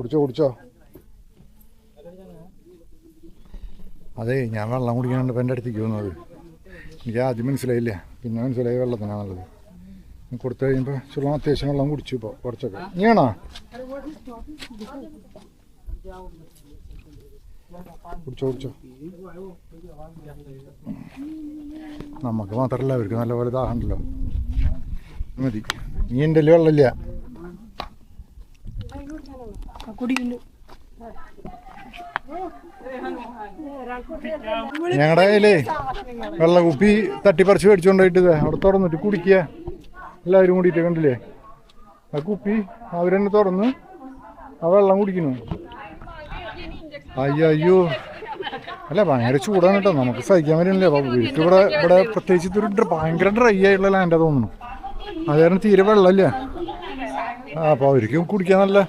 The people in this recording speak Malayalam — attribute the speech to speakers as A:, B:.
A: കുടിച്ചോ. അതെ, ഞാൻ വെള്ളം കുടിക്കാണ്ട് ഇപ്പം എൻ്റെ അടുത്തേക്ക് വന്നത്. എനിക്ക് ആദ്യം മനസ്സിലായില്ല, പിന്നെ മനസ്സിലായി വെള്ളത്തിനാണുള്ളത്. കൊടുത്തു കഴിയുമ്പോൾ ചുള്ളം അത്യാവശ്യം വെള്ളം കുടിച്ചു. ഇപ്പോൾ കുറച്ചൊക്കെ നീയാണോ കുടിച്ചോ. നമുക്ക് മാത്രമല്ല, അവർക്ക് നല്ലപോലെ ദാഹമുണ്ടല്ലോ. മതി. നീ എൻ്റെ വെള്ളമില്ല. ഞങ്ങളുടെ കയ്യിലേ വെള്ളക്കുപ്പി തട്ടിപ്പറിച്ച് മേടിച്ചുകൊണ്ടായിട്ട് അവിടെ തുറന്നിട്ട് കുടിക്കുക എല്ലാവരും കൂടിയിട്ട്. കണ്ടില്ലേ ആ കുപ്പി അവരെന്നെ തുറന്ന് ആ വെള്ളം കുടിക്കുന്നു. അയ്യോ അല്ല, ഭയങ്കര ചൂടാണ് കേട്ടോ. നമുക്ക് സഹിക്കാൻ പറ്റുന്നില്ല. അപ്പോൾ വീട്ടിൽ ഇവിടെ പ്രത്യേകിച്ച് ഭയങ്കര ഡ്രൈ ആയിട്ടുള്ള ലാൻഡാ തോന്നുന്നു. അത് കാരണം തീരെ വെള്ളമില്ല. അപ്പോൾ അവർക്കും കുടിക്കാൻ നല്ല